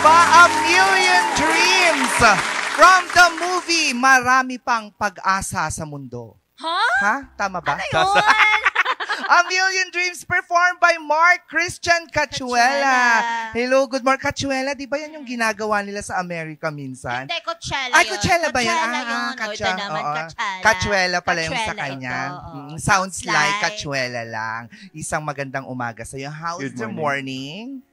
ba? A Million Dreams from the movie Marami Pang Pag-asa sa Mundo. Ha? Tama ba? Ano yun? A Million Dreams performed by Mark Christian Cachuela. Hello, good morning. Cachuela, di ba yan yung ginagawa nila sa Amerika minsan? Hindi, Coachella Ay, yun. Coachella ba yan? Coachella yun. Ito naman, Coachella. Cachuela pala yung sa Cachuela kanya. ito, Sounds like Cachuela lang. Isang magandang umaga sa'yo. How's Good the morning?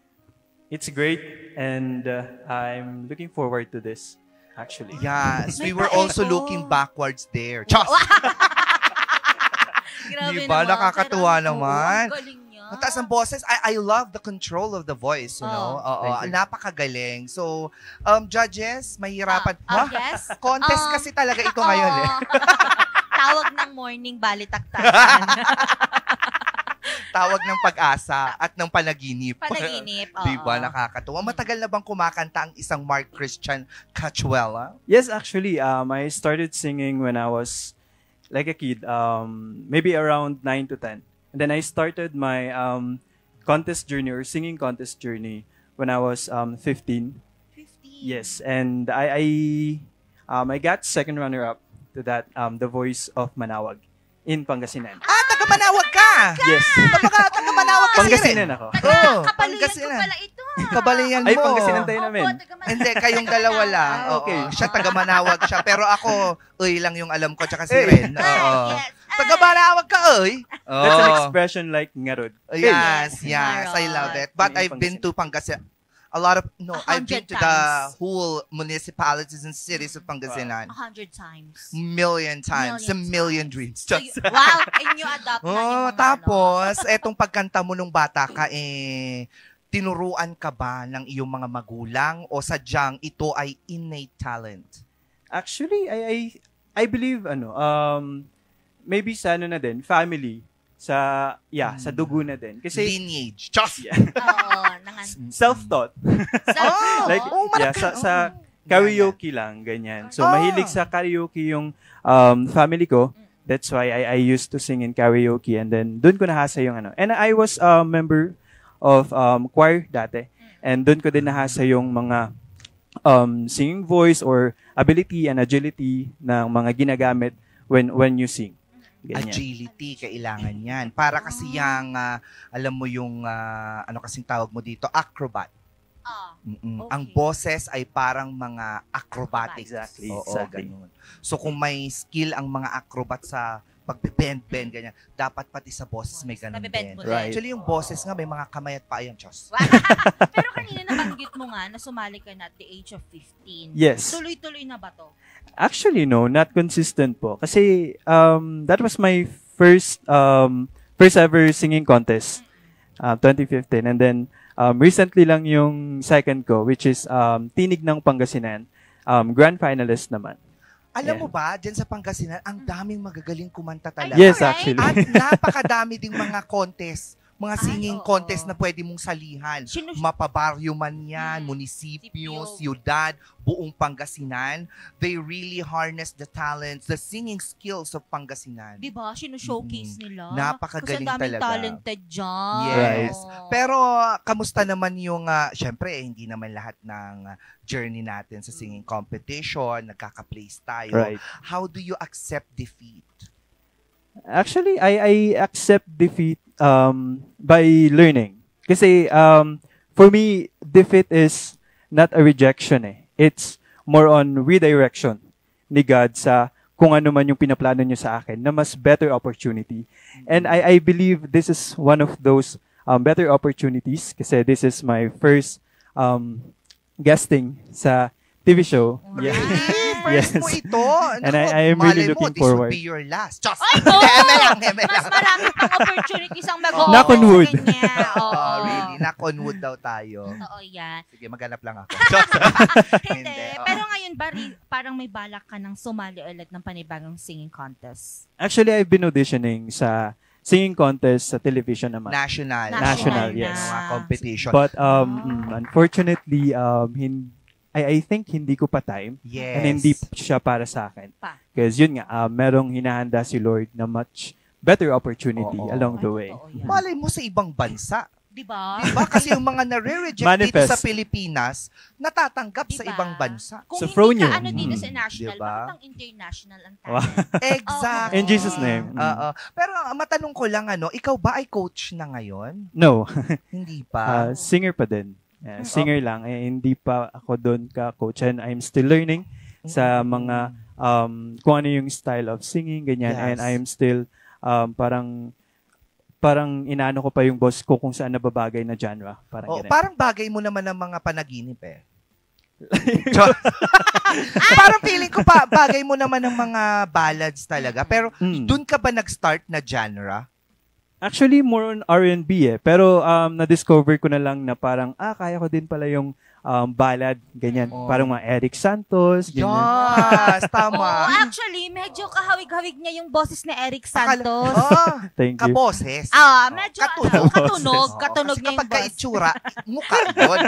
It's great, and I'm looking forward to this, actually. Yes, we May were also pa-echo. looking backwards there. Chos! Grabe Di ba? naman, Nakakatuwa pero naman. ang galing niya. Mataas ang boses. I love the control of the voice, you know? Oo, Thank you. napakagaling. So, judges, mahirapan. Yes? Contest kasi talaga ito ngayon eh. Tawag ng morning balitaktakan. Tawag ng pag-asa at ng panaginip. Panaginip, oo. Di ba? Nakakatuwa. Matagal na bang kumakanta ang isang Mark Christian Cachuela? Yes, actually, I started singing when I was like a kid, maybe around 9 to 10. And then I started my contest journey or singing contest journey when I was 15. 15. Yes, and I got second runner-up to that, The Voice of Manawag in Pangasinan. Taga-Manawag ka! Yes. Taga-Manawag kasi Pangasinan ako. Oo, Kapalian ko pala ito. Kabalian mo. Ay, Pangasinan tayo namin. Hindi, kayong dalawa lang. Oo. Okay. Siya taga-Manawag siya. Pero ako, lang yung alam ko, tsaka si Ren. Oo. Yes. Taga-Manawag ka, That's an expression like ngarod. Yes, Yes, I love it. But In I've been to Pangasinan. I've been 100 to the times. whole municipalities and cities of Pangasinan. 100 times. Million times. A million dreams. So, wow, inyo adopt na yung mga Tapos, etong pagkanta mo nung bata ka, tinuruan ka ba ng iyong mga magulang o sadyang ito ay innate talent? Actually, I believe maybe sa na din, family, sa dugo na din. Kasi Lineage. Just. Oo, self-taught. Like, sa karaoke lang, ganyan. So, mahilig sa karaoke yung family ko. That's why I used to sing in karaoke, and then doon ko nahasa yung ano. And I was a member of choir dati. And doon ko din nahasa yung mga singing voice or ability and agility ng mga ginagamit when you sing. Ganyan. Agility, kailangan yan. Para kasi yung, alam mo yung, ano kasing tawag mo dito, acrobat. Okay. Ang boses ay parang mga acrobatics. Exactly. Oo, Exactly. ganun. So kung may skill ang mga acrobat sa pagbe-bend-bend, ganyan, dapat pati sa boses may ganun din. Nabe-bend mo Right. Actually, yung boses nga, may mga kamay at paa yan, Diyos. Pero kanina nabanggit mo nga na sumali ka na at the age of 15. Yes. Tuloy-tuloy na ba to? Actually, no, not consistent po. Kasi that was my first ever singing contest, 2015. And then recently lang yung second ko, which is Tinig ng Pangasinan, grand finalist naman. Alam mo ba, dyan sa Pangasinan, ang daming magagaling kumanta talaga. Yes, Alright. actually. At napakadami ding mga contest, mga singing oo. contest na pwede mong salihan. Mapabaryo man yan, munisipyo, siyudad, buong Pangasinan. They really harness the talents, the singing skills of Pangasinan. Diba? Sino-showcase nila. Napakagaling Kasi ang daming talaga. talented dyan. Yes. Oo. Pero, kamusta naman yung, syempre, hindi naman lahat ng journey natin sa singing competition, nagkaka-place tayo. Right. How do you accept defeat? Actually, I accept defeat by learning. Kasi for me, defeat is not a rejection eh. It's more on redirection ni God sa kung ano man yung pinaplano niyo sa akin na mas better opportunity. And I believe this is one of those better opportunities kasi this is my first guesting sa TV show. Yeah. First mo ito. And I am really looking forward. This will be your last. Just, Ay, Mas marami pang opportunities ang mag-o-open Knock on wood. sa kanya. Oo. Really, knock on wood daw tayo. Oo, yan. Sige, maghanap lang ako. Hindi. Pero ngayon, parang may balak ka ng sumali ulit ng panibagong singing contest. Actually, I've been auditioning sa singing contest sa television naman. National. National, yes. Mga competition. But unfortunately, I think hindi ko pa time. Yes. And hindi siya para sa akin. Pa. Because yun nga, merong hinahanda si Lord na much better opportunity Oo. along the way. Totoo yan. Malay mo sa ibang bansa. Diba? Diba? Kasi yung mga nare-reject dito Manifest. sa Pilipinas, natatanggap sa Diba? ibang bansa. Kung So, hindi Fronyo. ka ano dito sa national, Diba? bakit ang international ang Wow. talent? Exactly. In Jesus' name. Oo. Pero matanong ko lang, ikaw ba ay coach na ngayon? No. Hindi pa. Singer pa din. Singer lang. Hindi pa ako doon ka-coach. And I'm still learning sa mga kung ano yung style of singing, ganyan. Yes. And I'm still parang inaano ko pa yung boss ko kung saan nababagay na genre. Parang ganyan. Parang bagay mo naman ng mga panaginip eh. Parang feeling ko bagay mo naman ng mga ballads talaga. Pero dun ka ba nag-start na genre? Actually, more on R&B eh. Pero na-discover ko na lang na parang, kaya ko din pala yung ballad, ganyan. Parang mga Eric Santos, ganyan. Yes, tama. Actually, medyo kahawig-hawig niya yung boses ni Eric Santos. Thank you. Kaboses. Medyo Katunog. katunog Kasi niya yung kapag boss. ka-itsura, mukha yun.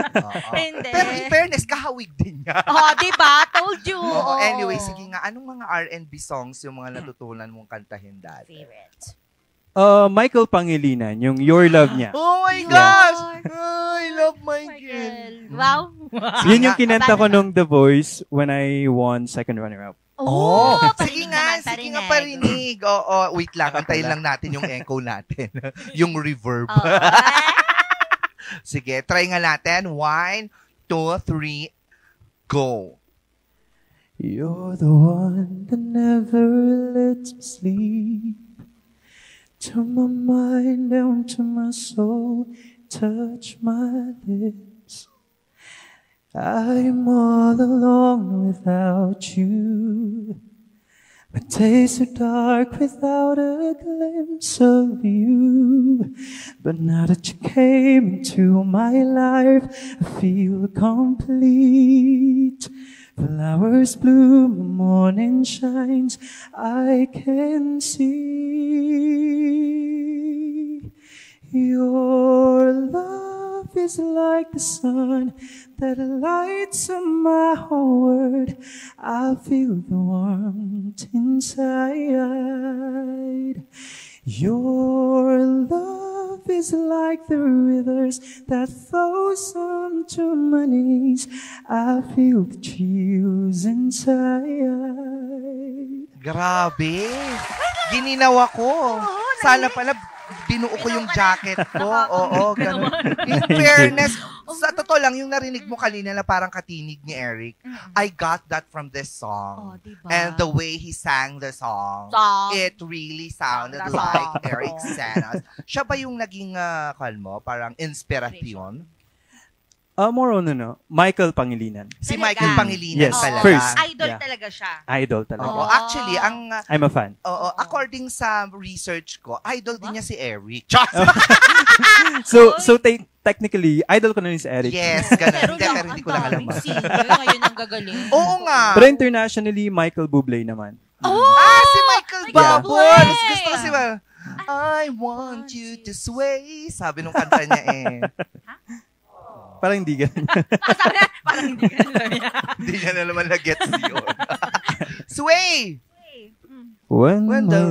Hindi. Pero in fairness, kahawig din niya. Diba? Told you. Anyway, sige nga, anong mga R&B songs yung mga natutunan mong kantahin dati? Favorite. Michael Pangilinan, yung Your Love niya. Oh my gosh! I love Michael. Wow. Yun yung kinanta ko nung The Voice when I won second runner-up. Sige nga, parinig. Wait lang, antayin lang natin yung echo natin. Yung reverb. Sige, try nga natin. 1, 2, 3, go. You're the one that never lets me sleep. To my mind, down to my soul, touch my lips. I'm all alone without you. My days are dark without a glimpse of you. But now that you came into my life, I feel complete. Flowers bloom, the morning shines, I can see. Your love is like the sun that lights up my whole world. I feel the warmth inside. Your love is like the rivers that flows onto my knees. I feel the chills inside. Grabe. Gininaw ako. Sana pala binuo ko yung jacket ko. Oo, ganun. In fairness, sa totoo lang, yung narinig mo kanina na parang katinig ni Eric, I got that from this song. Diba? And the way he sang the song, it really sounded like Eric Santos. Siya ba yung naging, parang inspirasyon? More on, Michael Pangilinan. Si Michael Pangilinan Yes, talaga. first. Idol talaga siya. Idol talaga. Oo, actually, I'm a fan. according sa research ko, idol din niya si Eric. So technically, idol ko na rin si Eric. Yes, ganun. Pero hindi ko lang alam. Ngayon ang gagaling. Oo nga. Pero internationally, Michael Bublé naman. Si Michael Babon. Bublé. Gusto ko si I want you to sway. Sabi nung kanta niya eh. Parang hindi ganun. Parang hindi ganun. Hindi niya na naman na-gets yun. Sway! When the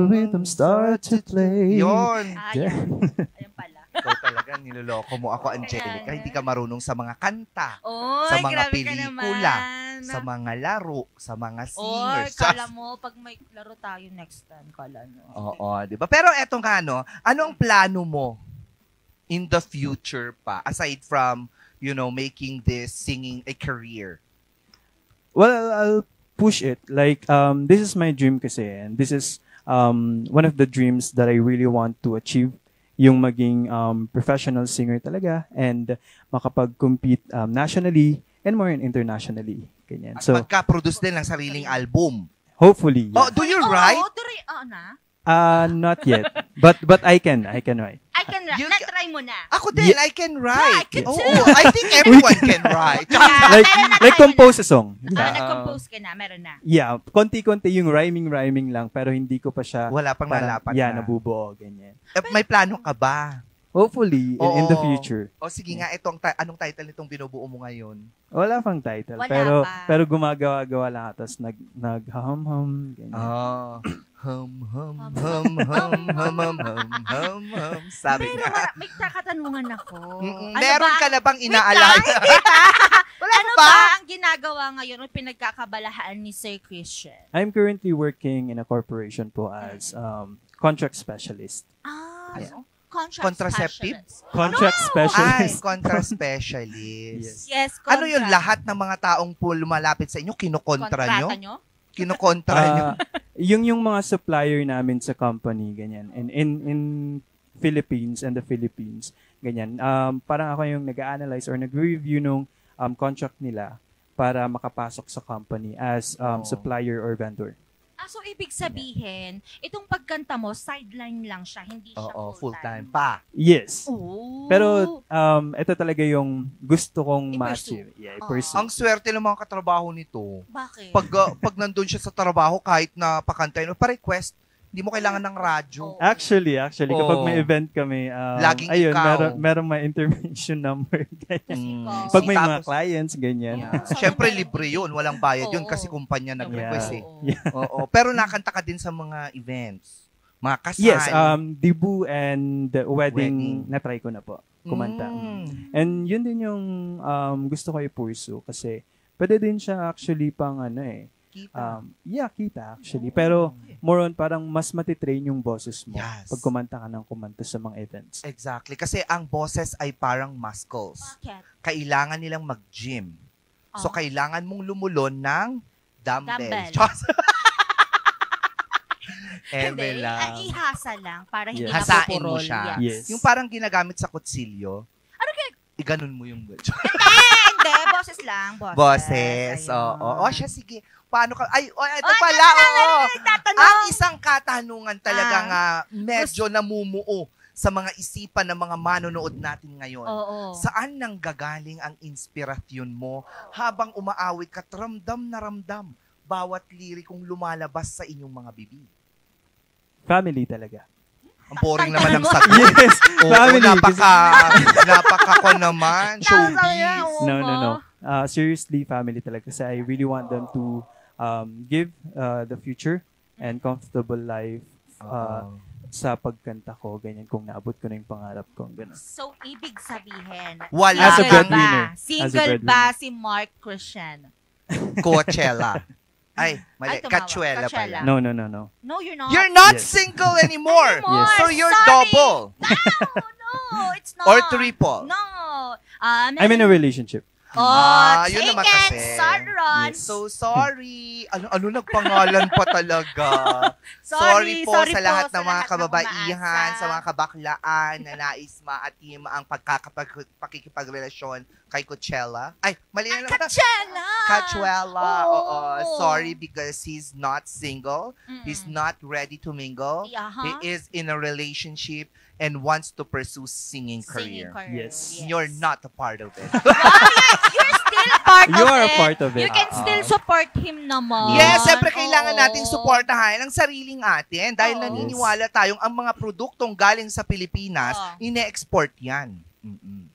rhythm start to play. Yun. Ayan pala. Ikaw talaga, niloloko mo ako, Angelica. Hindi ka marunong sa mga kanta, Oy, sa mga grabe ka pelikula, naman. sa mga laro, sa mga Oy, singers. kala mo, pag may laro tayo next time, kala mo. Oo, di ba? Pero eto nga, ano ang plano mo in the future pa, aside from, making this singing a career? Well, I'll push it. Like, this is my dream kasi. And this is one of the dreams that I really want to achieve. Yung maging professional singer talaga and makapag-compete nationally and more internationally. Ganyan. At So, magka-produce din ng sariling album. hopefully. Yeah. Oh, do you write? Na? Not yet. But I can write. I can write. Na-try mo na. Ako din, I can write. I can Oo, too. I think everyone can write. like compose a song. Nag-compose ka na, meron na. Yeah, konti-konti yung rhyming lang pero hindi ko pa siya Wala pang nalapat na. nabubuo ganyan. May plano ka ba? Hopefully in the Oo. future. O sige nga, anong title nitong binubuo mo ngayon? Wala pang title Wala pero pa. pero gumagawa-gawa lang tapos naghahum-hum ganyan. Hum, hum, hum, hum, hum, hum, hum, hum. Sabi Pero nga. may katanungan ako. Meron ba ka na bang Wait inaalala? lang, hindi pa. Wala Ano ba? ba ang ginagawa ngayon o pinagkakabalahaan ni Sir Christian? I'm currently working in a corporation po as contract specialist. So, contract Contraceptive? specialist. Contract Ay, specialist. kontra specialist. Yes, Ano yung contract. lahat ng mga taong po lumalapit sa inyo, kinukontra nyo? Kontrata nyo? Kinukontra nyo? Yung mga supplier namin sa company, ganyan. And in Philippines and the Philippines, ganyan. Parang ako yung nag-analyze or nag-review nung contract nila para makapasok sa company as supplier or vendor. So ibig sabihin, itong pagkanta mo, sideline lang siya, hindi siya Oo, full-time. full-time pa. Yes. Oh. Pero ito talaga yung gusto kong I-pursue. ma-achieve. Yeah, i-pursue. Ang swerte ng mga katrabaho nito. Bakit? Pag nandun siya sa trabaho, kahit na pakantay, pa-request, hindi mo kailangan ng radyo. Oo. Actually, kapag Oo. may event kami, Laging ayun, ikaw. meron may intervention number. Ganyan. Ikaw. Pag may mga Tapos, clients, ganyan. Yeah. Siyempre, libre yun. Walang bayad yun Oo. kasi kumpanya nag-request eh. Oo. Oo. Pero nakanta ka din sa mga events. Mga kasal. Yes, debut and wedding, Wedding. na-try ko na po. Kumanta. Mm. And yun din yung gusto ko i-pursue kasi pwede din siya actually pang Kita. kita actually. Pero more on parang mas matitrain yung boses mo Yes. pag kumanta ka ng kumanta sa mga events. Exactly. Kasi ang boses ay parang muscles. Bakit? Kailangan nilang mag-gym. So, Oh. kailangan mong lumulon ng dumbbell. Dumbbell. Eme Hindi, lang. ihasa lang para hindi Yes. Hasain napupurol. mo siya. Yes. Yung parang ginagamit sa kutsilyo. Ano Iganon mo yung Hindi, boses lang. boses. Ayun. Oo. O siya, sige. Paano ka? Ay, ito Oh, pala. Oo. Tatanong. Ang isang katanungan talaga nga medyo namumuo sa mga isipan ng mga manonood natin ngayon. Oo. Saan nang gagaling ang inspirasyon mo habang umaawit ka, ramdam na ramdam bawat lirikong lumalabas sa inyong mga bibig? Family talaga. Ang boring naman ng sagot. Yes, Oo, family. napaka ko naman, showbiz. No. Seriously, family talaga. Kasi I really want them to give the future and comfortable life sa pagkanta ko. Ganyan, kung naabot ko na yung pangarap ko. Ganun. So, ibig sabihin, Wala As a single breadwinner. ba? Single ba si Mark Christian? Coachella. Ay, mali. Ay, tumawa. Cachuela Coachella. pala. No. No, you're not. You're not Yes. single anymore. Anymore. So you're Sorry. double. No, it's not. Or triple. No. I'm in a relationship. Yun naman chicken, kasi. Saron. Yes. So sorry. Ano nagpangalan pa talaga? Sorry po sa lahat ng mga lahat ng kababaihan, umaasa. sa mga kabaklaan na nais maatim ang pakikipagrelasyon kay Coachella. Ay, mali na naman. Coachella. Cachuela. Oo. Oo. Sorry because he's not single. He's not ready to mingle. Uh-huh. He is in a relationship and wants to pursue singing Singing career. career. Yes. You're not a part of it. You're still part You of are it. a part of it. You can still support him naman. Yes, siyempre kailangan Oo. nating suportahan ang sariling atin dahil Oo. naniniwala tayong ang mga produktong galing sa Pilipinas, Oo. ine-export yan. Mm-mm.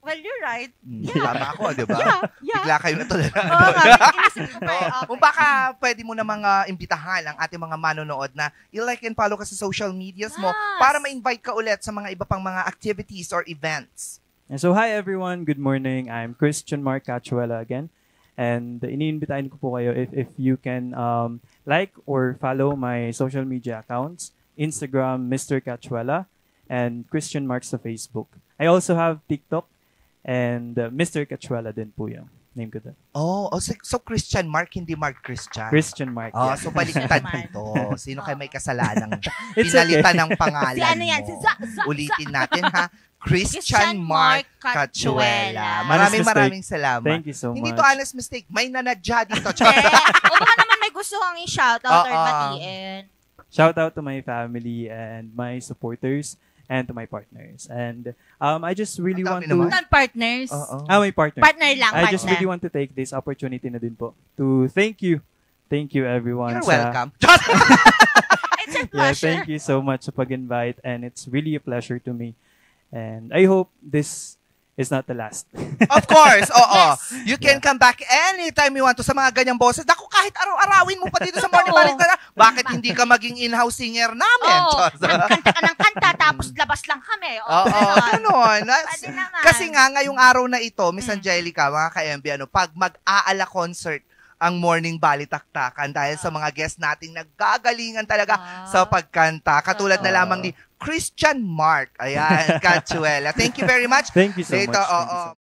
Well, you're right. Tama ako, di ba? Yeah. Bigla kayo natulala. Oo, inisip ko pa. Okay. Kung baka pwede mo na mga imbitahan ang ating mga manonood na i-like and follow ka sa social medias mo Yes. para ma-invite ka ulit sa mga iba pang mga activities or events. And so, hi everyone. Good morning. I'm Christian Mark Cachuela again. And iniimbitahin ko po kayo if you can like or follow my social media accounts, Instagram, Mr. Cachuela, and Christian Mark sa Facebook. I also have TikTok, and Mr. Cachuela din po yung name ko doon. So Christian Mark, hindi Mark Christian. Christian Mark. Oh, yeah. so baliktad Naman. ito. Sino kayo may kasalanang It's pinalitan okay. ng pangalan Si ano yan? Si mo? Za. Ulitin natin ha. Christian Christian Mark Mark Cachuela. Cachuela. Maraming salamat. Thank you so Hindi much. to honest mistake. May nanadya dito. O baka naman may gusto kang i-shoutout or Oo. batiin. Shout out to my family and my supporters and to my partners. And I just really Ang want dami to... naman. Non-partners. Oo. my partner. Partner lang, I just partner. really want to take this opportunity na din po to thank you. Thank you everyone. You're sa- welcome. It's a Yeah, pleasure. thank you so much sa pag-invite and it's really a pleasure to me. And I hope this it's not the last. Of course, oo. Yes. You can come back anytime you want to sa mga ganyang boses. Naku, kahit araw-arawin mo pa dito sa Morning Balik na, bakit hindi ka maging in-house singer namin? Oo, kanta ka ng kanta, tapos labas lang kami. Oo, ganon. Pwede naman. Kasi nga, ngayong araw na ito, Miss Angelica, mga ka-MB, pag mag-aala concert ang Morning Balitaktakan dahil sa mga guests nating naggagalingan talaga sa pagkanta. Katulad na lamang ni Christian Mark. Ayan, Cachuela. Thank you very much. Thank you so much. Dito, Thank you so oo. much.